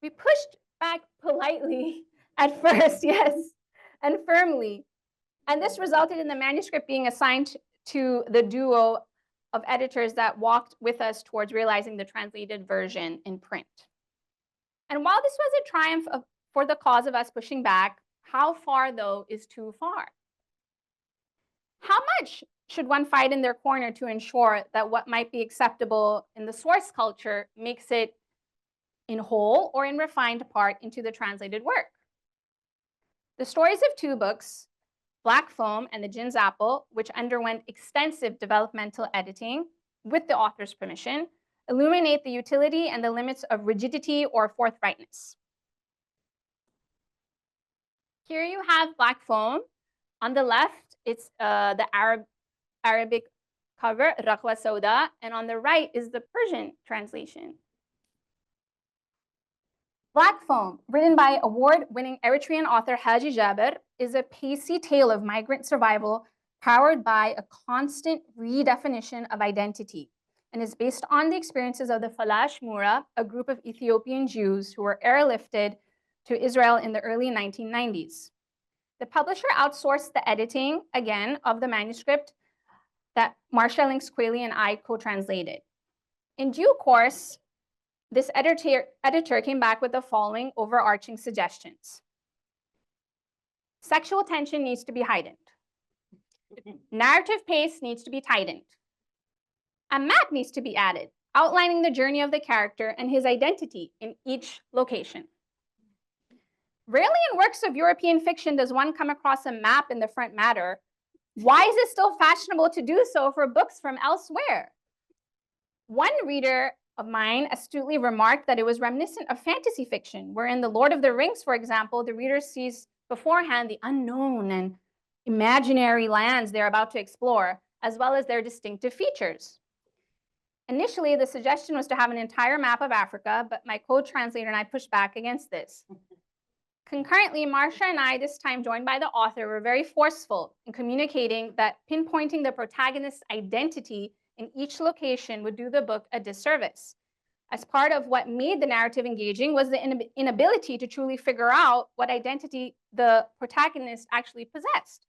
We pushed back politely at first, yes, and firmly. And this resulted in the manuscript being assigned to the duo of editors that walked with us towards realizing the translated version in print. And while this was a triumph for the cause of us pushing back, how far, though, is too far? How much should one fight in their corner to ensure that what might be acceptable in the source culture makes it in whole or in refined part into the translated work? The stories of two books, Black Foam and The Jinn's Apple, which underwent extensive developmental editing with the author's permission, illuminate the utility and the limits of rigidity or forthrightness. Here you have Black Foam. On the left, it's the Arabic cover, Raqwa Sauda, and on the right is the Persian translation. Black Foam, written by award-winning Eritrean author Haji Jaber, is a pacey tale of migrant survival powered by a constant redefinition of identity and is based on the experiences of the Falash Mura, a group of Ethiopian Jews who were airlifted to Israel in the early 1990s. The publisher outsourced the editing, again, of the manuscript that Marcia Lynx Quayle and I co-translated. In due course, this editor came back with the following overarching suggestions. Sexual tension needs to be heightened. Narrative pace needs to be tightened. A map needs to be added, outlining the journey of the character and his identity in each location. Rarely in works of European fiction does one come across a map in the front matter. Why is it still fashionable to do so for books from elsewhere? One reader of mine astutely remarked that it was reminiscent of fantasy fiction, where in The Lord of the Rings, for example, the reader sees beforehand the unknown and imaginary lands they're about to explore, as well as their distinctive features. Initially, the suggestion was to have an entire map of Africa, but my co-translator and I pushed back against this. Concurrently, Marcia and I, this time joined by the author, were very forceful in communicating that pinpointing the protagonist's identity in each location would do the book a disservice. As part of what made the narrative engaging was the inability to truly figure out what identity the protagonist actually possessed.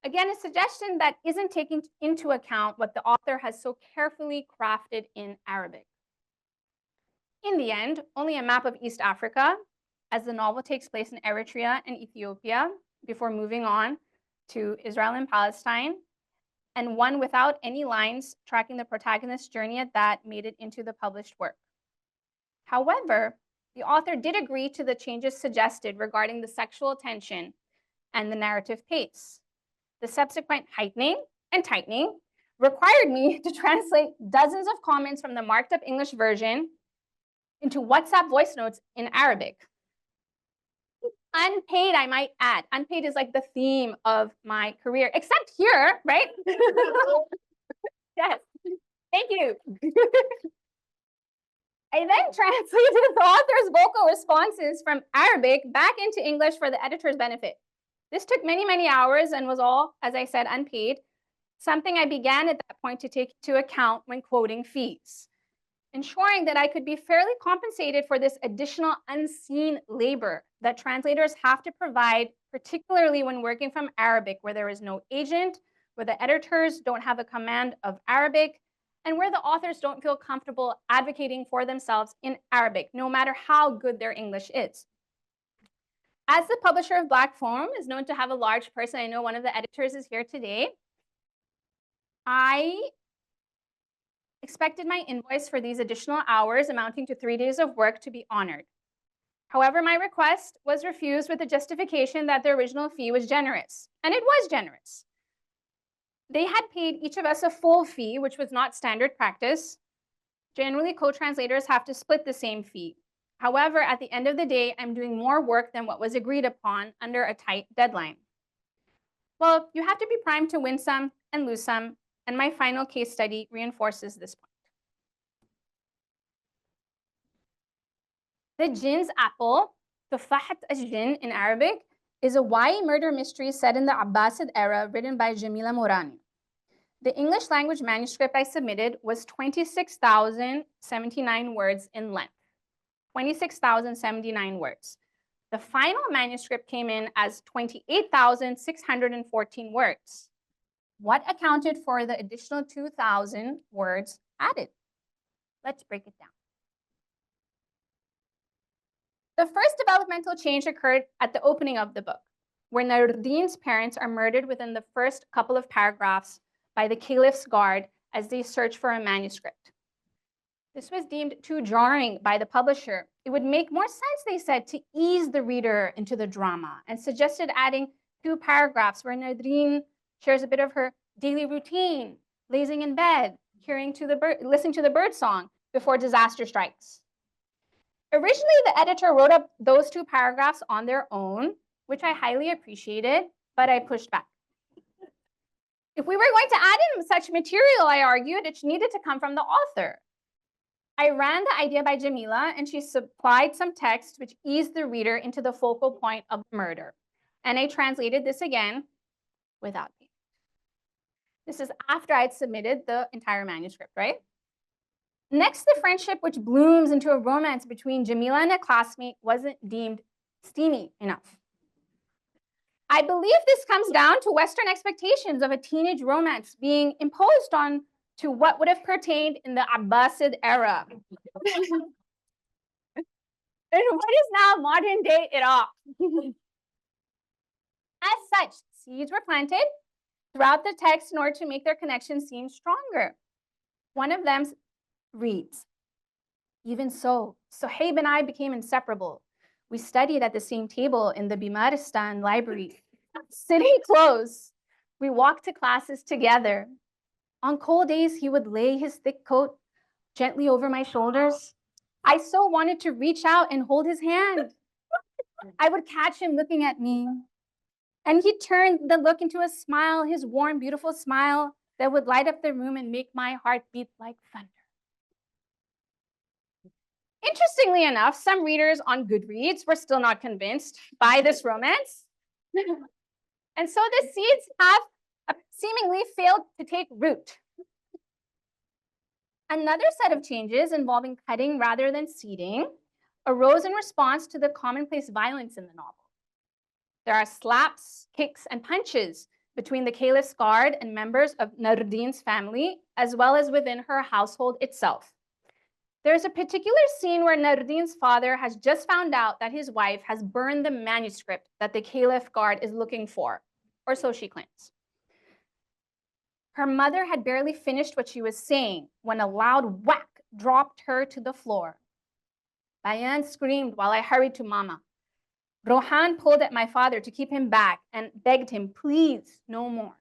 Again, a suggestion that isn't taking into account what the author has so carefully crafted in Arabic. In the end, only a map of East Africa, as the novel takes place in Eritrea and Ethiopia before moving on to Israel and Palestine, and one without any lines tracking the protagonist's journey at that made it into the published work. However, the author did agree to the changes suggested regarding the sexual tension and the narrative pace. The subsequent heightening and tightening required me to translate dozens of comments from the marked up English version into WhatsApp voice notes in Arabic. Unpaid, I might add. Unpaid is like the theme of my career, except here, right? Yes, thank you. I then translated the author's vocal responses from Arabic back into English for the editor's benefit. This took many, many hours and was all, as I said, unpaid, something I began at that point to take into account when quoting fees, ensuring that I could be fairly compensated for this additional unseen labor that translators have to provide, particularly when working from Arabic, where there is no agent, where the editors don't have a command of Arabic, and where the authors don't feel comfortable advocating for themselves in Arabic, no matter how good their English is. As the publisher of Black Foam is known to have a large purse, and I know one of the editors is here today, I expected my invoice for these additional hours amounting to 3 days of work to be honored. However, my request was refused with the justification that the original fee was generous, and it was generous. They had paid each of us a full fee, which was not standard practice. Generally, co-translators have to split the same fee. However, at the end of the day, I'm doing more work than what was agreed upon under a tight deadline. Well, you have to be primed to win some and lose some, And my final case study reinforces this point. The jinn's apple, Tufahat al-Jinn in Arabic, is a YA murder mystery set in the Abbasid era written by Jamila Morani. The English language manuscript I submitted was 26,079 words in length. 26,079 words. The final manuscript came in as 28,614 words. What accounted for the additional 2,000 words added? Let's break it down. The first developmental change occurred at the opening of the book, where Nuruddin's parents are murdered within the first couple of paragraphs by the caliph's guard as they search for a manuscript. This was deemed too jarring by the publisher. It would make more sense, they said, to ease the reader into the drama, and suggested adding 2 paragraphs where Nuruddin shares a bit of her daily routine, lazing in bed, listening to the bird song before disaster strikes. Originally, the editor wrote up those 2 paragraphs on their own, which I highly appreciated, but I pushed back. If we were going to add in such material, I argued, it needed to come from the author. I ran the idea by Jamila, and she supplied some text which eased the reader into the focal point of the murder. And I translated this again without me. This is after I'd submitted the entire manuscript, right? Next, the friendship which blooms into a romance between Jamila and a classmate wasn't deemed steamy enough. I believe this comes down to Western expectations of a teenage romance being imposed on to what would have pertained in the Abbasid era. And what is now modern day Iraq. As such, seeds were planted throughout the text in order to make their connection seem stronger. One of them reads, "Even so, Suhaib and I became inseparable. We studied at the same table in the Bimaristan library. Sitting close, we walked to classes together. On cold days, he would lay his thick coat gently over my shoulders. I so wanted to reach out and hold his hand. I would catch him looking at me, and he turned the look into a smile, his warm, beautiful smile that would light up the room and make my heart beat like thunder." Interestingly enough, some readers on Goodreads were still not convinced by this romance. And so the seeds have seemingly failed to take root. Another set of changes involving cutting rather than seeding arose in response to the commonplace violence in the novel. There are slaps, kicks, and punches between the caliph's guard and members of Nuruddin's family, as well as within her household itself. There's a particular scene where Nuruddin's father has just found out that his wife has burned the manuscript that the caliph guard is looking for, or so she claims. Her mother had barely finished what she was saying when a loud whack dropped her to the floor. Bayan screamed while I hurried to Mama. Rohan pulled at my father to keep him back and begged him, please, no more.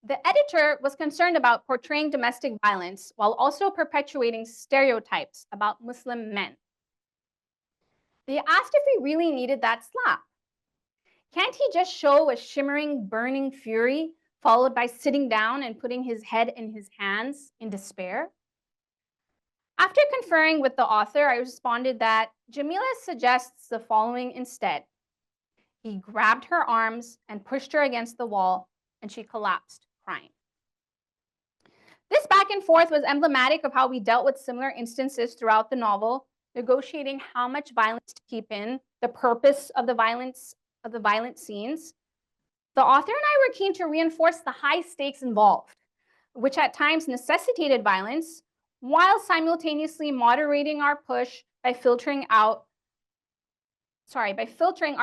The editor was concerned about portraying domestic violence while also perpetuating stereotypes about Muslim men. They asked if he really needed that slap. Can't he just show a shimmering, burning fury, followed by sitting down and putting his head in his hands in despair? After conferring with the author, I responded that Jamila suggests the following instead. He grabbed her arms and pushed her against the wall, and she collapsed, crying. This back and forth was emblematic of how we dealt with similar instances throughout the novel, negotiating how much violence to keep in, the purpose of the violent scenes. The author and I were keen to reinforce the high stakes involved, which at times necessitated violence, while simultaneously moderating our push by filtering our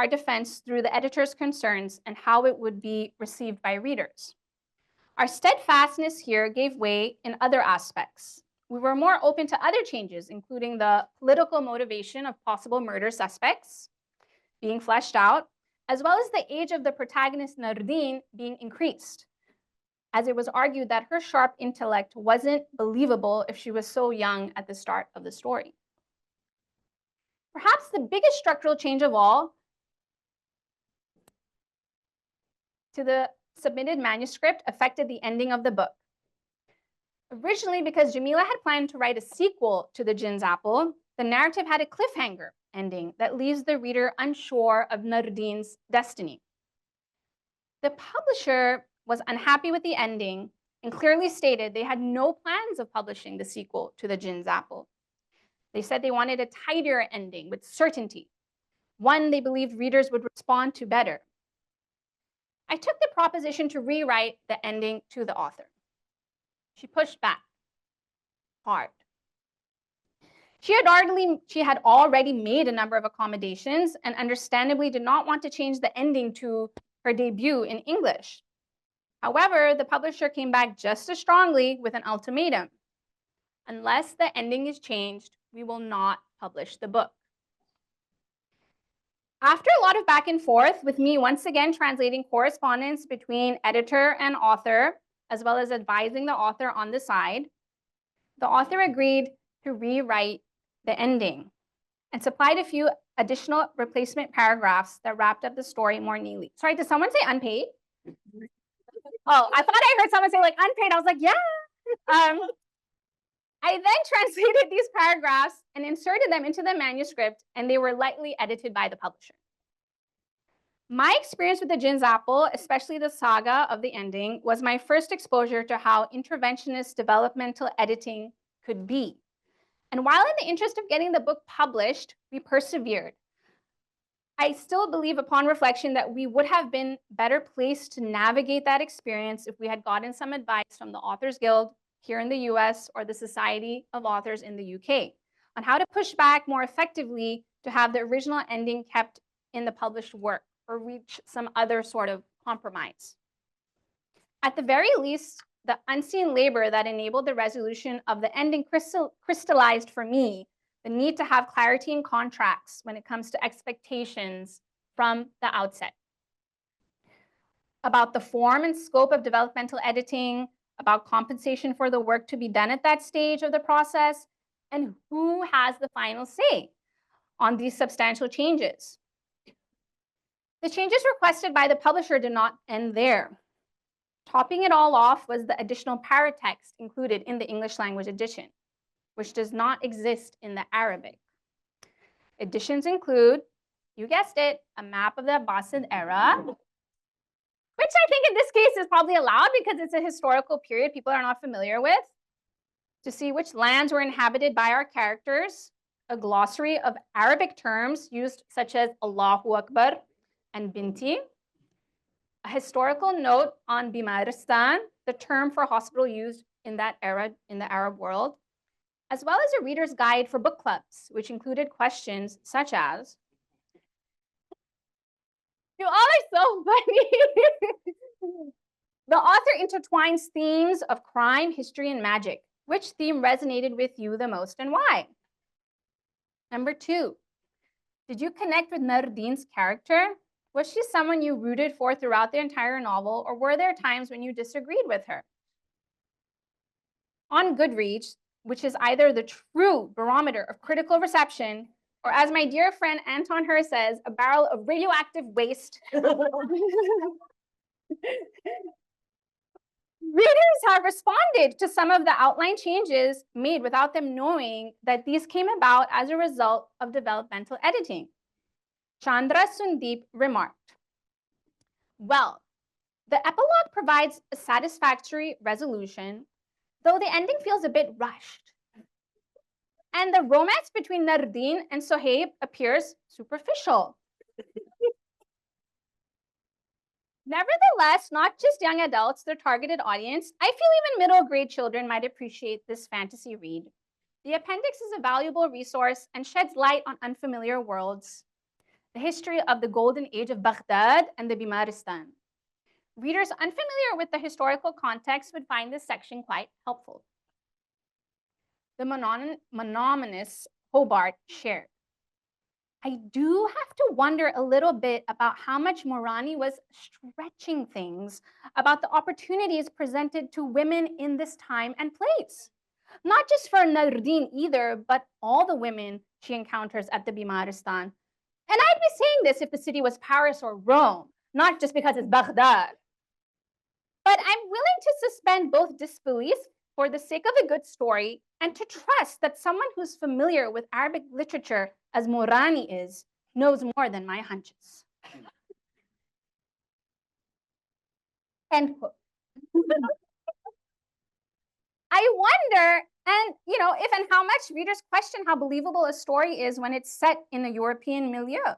defense through the editor's concerns and how it would be received by readers. Our steadfastness here gave way in other aspects. We were more open to other changes, including the political motivation of possible murder suspects being fleshed out, as well as the age of the protagonist Nuruddin being increased, as it was argued that her sharp intellect wasn't believable if she was so young at the start of the story. Perhaps the biggest structural change of all to the submitted manuscript affected the ending of the book. Originally, because Jamila had planned to write a sequel to The Jinn's Apple, the narrative had a cliffhanger ending that leaves the reader unsure of Nuruddin's destiny. The publisher was unhappy with the ending and clearly stated they had no plans of publishing the sequel to The Jinn's Apple. They said they wanted a tidier ending with certainty, one they believed readers would respond to better. I took the proposition to rewrite the ending to the author. She pushed back hard. She had already made a number of accommodations and understandably did not want to change the ending to her debut in English. However, the publisher came back just as strongly with an ultimatum. Unless the ending is changed, we will not publish the book. After a lot of back and forth, with me once again translating correspondence between editor and author, as well as advising the author on the side, the author agreed to rewrite the ending and supplied a few additional replacement paragraphs that wrapped up the story more neatly. Sorry, did someone say unpaid? Oh, I thought I heard someone say like unpaid. I was like, yeah. I then translated these paragraphs and inserted them into the manuscript, and they were lightly edited by the publisher. My experience with The Jinn's Apple, especially the saga of the ending, was my first exposure to how interventionist developmental editing could be. And while in the interest of getting the book published, we persevered. I still believe upon reflection that we would have been better placed to navigate that experience if we had gotten some advice from the Authors Guild here in the US or the Society of Authors in the UK on how to push back more effectively to have the original ending kept in the published work or reach some other sort of compromise. At the very least, the unseen labor that enabled the resolution of the ending crystallized for me the need to have clarity in contracts when it comes to expectations from the outset. About the form and scope of developmental editing, about compensation for the work to be done at that stage of the process, and who has the final say on these substantial changes. The changes requested by the publisher did not end there. Topping it all off was the additional paratext included in the English language edition, which does not exist in the Arabic. Editions include, you guessed it, a map of the Abbasid era, which I think in this case is probably allowed because it's a historical period people are not familiar with, to see which lands were inhabited by our characters, a glossary of Arabic terms used such as Allahu Akbar and Binti, a historical note on Bimaristan, the term for hospital used in that era in the Arab world, as well as a reader's guide for book clubs, which included questions such as, you all are so funny. The author intertwines themes of crime, history, and magic. Which theme resonated with you the most and why? Number 2, did you connect with Nuruddin's character? Was she someone you rooted for throughout the entire novel, or were there times when you disagreed with her? On Goodreads, which is either the true barometer of critical reception, or as my dear friend Anton Her says, a barrel of radioactive waste. Readers have responded to some of the outline changes made without them knowing that these came about as a result of developmental editing. Chandra Sundeep remarked, well, the epilogue provides a satisfactory resolution, though the ending feels a bit rushed. And the romance between Nuruddin and Sohaib appears superficial. Nevertheless, not just young adults, their targeted audience, I feel even middle grade children might appreciate this fantasy read. The appendix is a valuable resource and sheds light on unfamiliar worlds, the history of the golden age of Baghdad and the Bimaristan. Readers unfamiliar with the historical context would find this section quite helpful. The monotonous Hobart shared. I do have to wonder a little bit about how much Morani was stretching things about the opportunities presented to women in this time and place. Not just for Nuruddin either, but all the women she encounters at the Bimaristan. And I'd be saying this if the city was Paris or Rome, not just because it's Baghdad. But I'm willing to suspend both disbelief for the sake of a good story and to trust that someone who's familiar with Arabic literature, as Morani is, knows more than my hunches. End quote. I wonder, and if and how much readers question how believable a story is when it's set in a European milieu.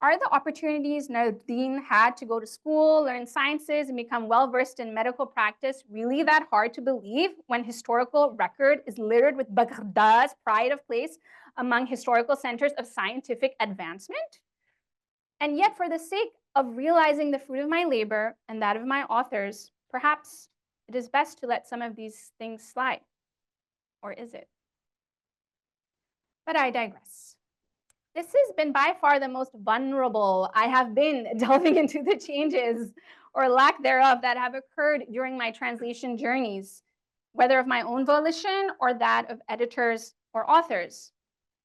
Are the opportunities Nadine had to go to school, learn sciences, and become well-versed in medical practice really that hard to believe when historical record is littered with Baghdad's pride of place among historical centers of scientific advancement? And yet, for the sake of realizing the fruit of my labor and that of my authors, perhaps it is best to let some of these things slide. Or is it? But I digress. This has been by far the most vulnerable I have been delving into the changes or lack thereof that have occurred during my translation journeys, whether of my own volition or that of editors or authors.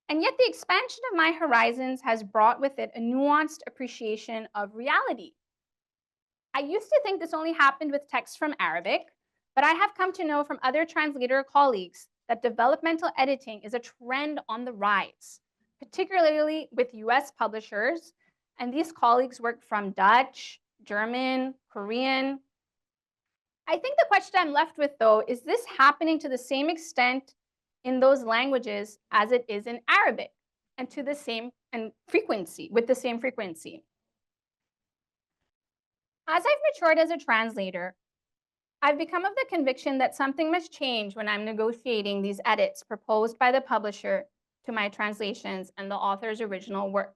And yet the expansion of my horizons has brought with it a nuanced appreciation of reality. I used to think this only happened with texts from Arabic, but I have come to know from other translator colleagues that developmental editing is a trend on the rise, particularly with US publishers, and these colleagues work from Dutch, German, Korean. I think the question I'm left with, though, is this happening to the same extent in those languages as it is in Arabic, and to the same frequency, with the same frequency? As I've matured as a translator, I've become of the conviction that something must change when I'm negotiating these edits proposed by the publisher to my translations and the author's original work.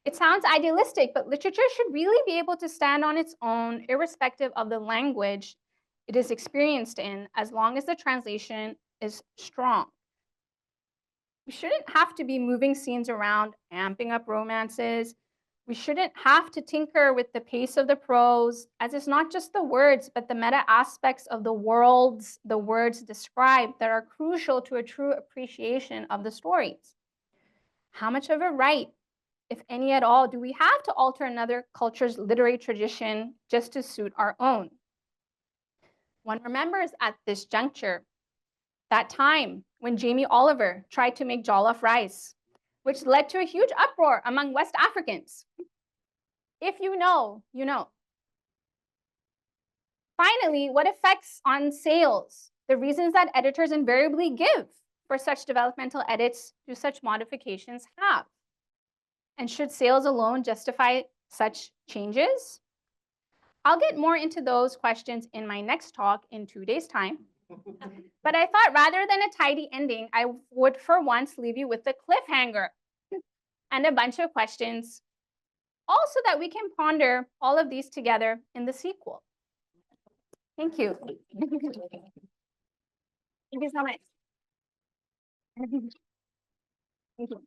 It sounds idealistic, but literature should really be able to stand on its own, irrespective of the language it is experienced in, as long as the translation is strong. We shouldn't have to be moving scenes around, amping up romances. We shouldn't have to tinker with the pace of the prose, as it's not just the words, but the meta aspects of the worlds the words describe that are crucial to a true appreciation of the stories. How much of a right, if any at all, do we have to alter another culture's literary tradition just to suit our own? One remembers at this juncture that time when Jamie Oliver tried to make jollof rice, which led to a huge uproar among West Africans. If you know, you know. Finally, what effects on sales? The reasons that editors invariably give for such developmental edits do such modifications have? And should sales alone justify such changes? I'll get more into those questions in my next talk in 2 days' time. But I thought rather than a tidy ending, I would for once leave you with a cliffhanger and a bunch of questions, also that we can ponder all of these together in the sequel. Thank you. Thank you so much. Thank you.